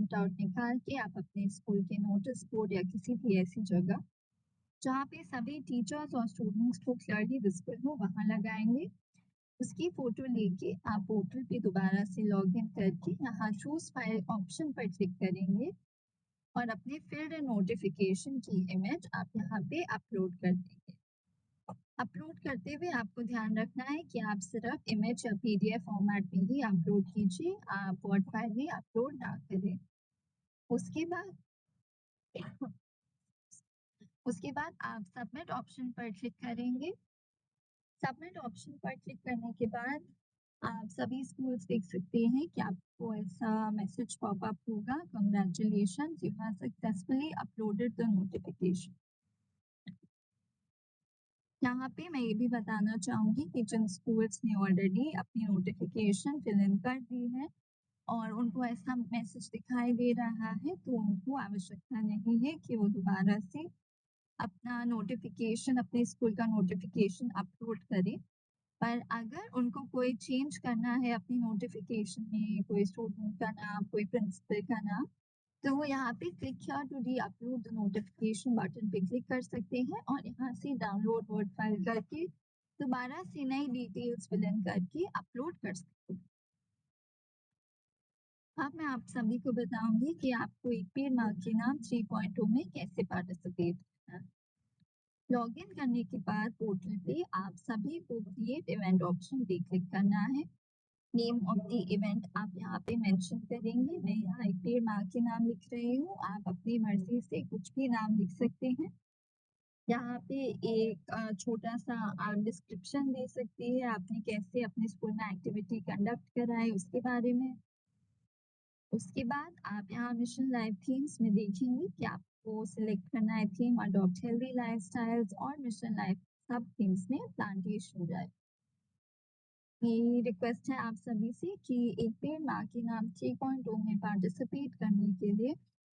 Print out निकाल के आप अपने स्कूल के नोटिस बोर्ड या किसी भी ऐसी जगह जहाँ पे सभी टीचर्स और स्टूडेंट्स को क्लियरली विजिबल हो वहाँ लगाएंगे। उसकी फोटो लेके आप पोर्टल पे दोबारा से लॉग इन करके यहाँ चूज फाइल ऑप्शन पर क्लिक करेंगे और अपने फील्ड नोटिफिकेशन की इमेज आप यहाँ पे अपलोड कर देंगे। अपलोड करते हुए आपको ध्यान रखना है कि आप सिर्फ इमेज या पीडीएफ फॉर्मेट में ही अपलोड कीजिए, आप वर्ड फाइल में अपलोड ना करें। उसके बाद आप सबमिट ऑप्शन पर क्लिक करेंगे। सबमिट ऑप्शन पर क्लिक करने के बाद आप सभी स्कूल्स देख सकते हैं कि आपको ऐसा मैसेज पॉपअप होगा, congratulations, you have successfully uploaded the notification. यहाँ पे मैं ये भी बताना चाहूंगी कि जिन स्कूल्स ने ऑलरेडी अपनी नोटिफिकेशन फिल इन कर दी है और उनको ऐसा मैसेज दिखाई दे रहा है तो उनको आवश्यकता नहीं है कि वो दोबारा से अपना नोटिफिकेशन अपने स्कूल का नोटिफिकेशन अपलोड करें। पर अगर उनको कोई चेंज करना है अपनी नोटिफिकेशन में, कोई स्टूडेंट का नाम, कोई प्रिंसिपल का नाम, तो वो यहाँ पे click here to reupload the notification button पे क्लिक कर सकते हैं और यहाँ से डाउनलोड वर्ड फाइल करके दोबारा से नई डिटेल्स फिल इन करके अपलोड कर सकते हैं। अब मैं आप सभी को बताऊंगी कि आपको एक पेड मार्क के नाम 3.0 में कैसे पार्टिसिपेट करना है। लॉग इन करने के बाद पोर्टल पे आप सभी को क्रिएट इवेंट ऑप्शन पे क्लिक करना है। नेम ऑफ द इवेंट आप यहाँ पे मेंशन करेंगे। मैं यहाँ एक पेड़ माँ के नाम लिख रही हूँ, आप अपनी मर्जी से कुछ भी नाम लिख सकते हैं। यहाँ पे एक छोटा सा डिस्क्रिप्शन दे सकती है, आपने कैसे अपने स्कूल में एक्टिविटी कंडक्ट कराए उसके बारे में। उसके बाद आप यहाँ मिशन लाइफ थीम्स में देखेंगे कि आपको सिलेक्ट करना है थीम अडॉप्ट हेल्दी लाइफस्टाइल्स और मिशन लाइफ सब थीम्स में प्लांटेशन जाए। मेरी रिक्वेस्ट है आप सभी से कि एक पेड़ माँ के नाम 3.0 में पार्टिसिपेट करने के लिए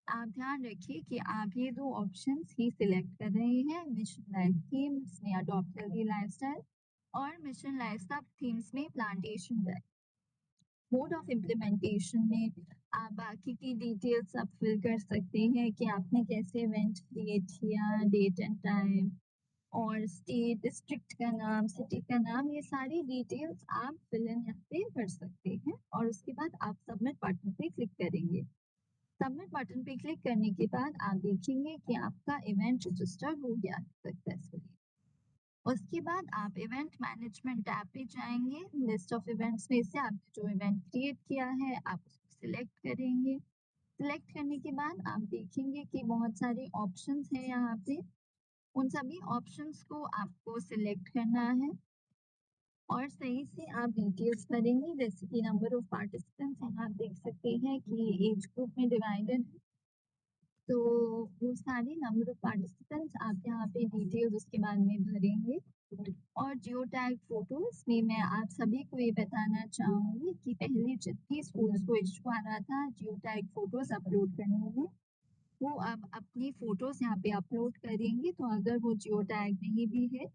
आप ध्यान रखिए कि आप ये दो ऑप्शंस ही सिलेक्ट कर रहे हैं, मिशन लाइफ थीम्स में अडॉप्ट हेल्दी लाइफस्टाइल और मिशन लाइफ सब थीम्स में plantation drive. Mode of implementation में आप बाकी की डिटेल्स सब फिल कर सकते हैं कि आपने कैसे इवेंट क्रिएट किया, डेट एंड टाइम और स्टेट, डिस्ट्रिक्ट का नाम, सिटी का नाम, ये सारी डिटेल्स आप फिल इन यहाँ पे कर सकते हैं और उसके बाद आप सबमिट बटन पे क्लिक करेंगे। सबमिट बटन पे क्लिक करने के बाद आप देखेंगे कि आपका इवेंट रजिस्टर हो गया सक्सेसफुली। उसके बाद आप इवेंट मैनेजमेंट टैब पे जाएंगे। लिस्ट ऑफ इवेंट्स में से आपने जो इवेंट क्रिएट किया है आप उसको सिलेक्ट करेंगे। सिलेक्ट करने के बाद आप देखेंगे कि बहुत सारे ऑप्शंस हैं यहाँ पे, उन सभी ऑप्शंस को आपको सिलेक्ट करना है और सही से आप डिटेल्स भरेंगे। जैसे कि नंबर ऑफ पार्टिसिपेंट्स यहाँ आप देख सकते हैं कि एज ग्रुप में डिवाइडेड है, तो वो सारे नंबर ऑफ पार्टिसिपेंट्स आप यहाँ पे डिटेल्स उसके बारे में भरेंगे। और जियो टैग फोटोज में मैं आप सभी को ये बताना चाहूंगी कि पहले जितनी स्कूल्स को इशू आ रहा था जियो टैग फोटोज अपलोड करने में, वो आप अपनी फोटोज यहाँ पे अपलोड करेंगे तो अगर वो जियो टैग नहीं भी है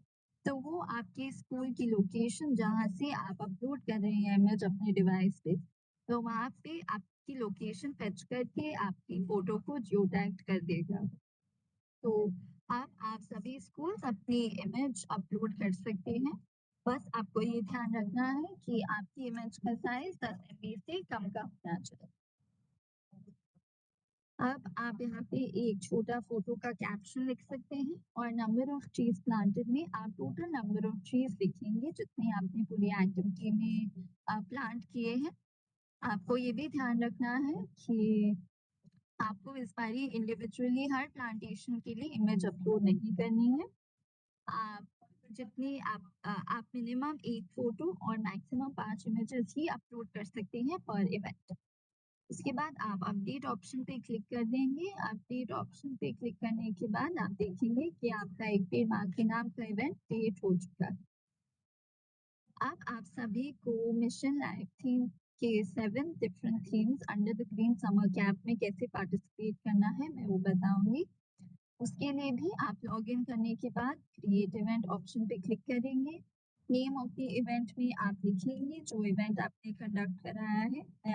तो वो आपके स्कूल की लोकेशन जहाँ से आप अपलोड कर रहे हैं इमेज अपने डिवाइस पे, तो वहाँ पे आपकी लोकेशन फेच करके आपकी फोटो को जियो टैग कर देगा। तो आप सभी स्कूल्स अपनी इमेज अपलोड कर सकते हैं। बस आपको ये ध्यान रखना है कि आपकी इमेज का साइज 10 MB से कम का होना चाहिए। अब आप यहाँ पे एक छोटा फोटो का कैप्शन लिख सकते हैं और नंबर ऑफ ट्रीज प्लांटेड में आप टोटल नंबर ऑफ ट्रीज लिखेंगे जितने आपने पूरी एक्टिविटी में प्लांट किए हैं। आपको ये भी ध्यान रखना है कि आपको इस बारी इंडिविजुअली हर प्लांटेशन के लिए इमेज अपलोड नहीं करनी है। आप जितनी आप मिनिमम एक फोटो और मैक्सिमम 5 इमेजेस ही अपलोड कर सकते हैं पर इवेंट। उसके बाद आप अपडेट ऑप्शन पे क्लिक कर देंगे। अपडेट ऑप्शन पे क्लिक करने के बाद आप देखेंगे कि आपका एक पेड़ माँ के नाम का इवेंट क्रिएट हो चुका है। अब आप सभी को मिशन लाइफ थीम के 7 different themes under the green summer cap में कैसे पार्टिसिपेट करना है मैं वो बताऊंगी। उसके लिए भी आप लॉग इन करने के बाद क्रिएट इवेंट ऑप्शन पे क्लिक करेंगे। नेम ऑफ द इवेंट में आप लिखेंगे जो इवेंट आपने कंडक्ट कराया है।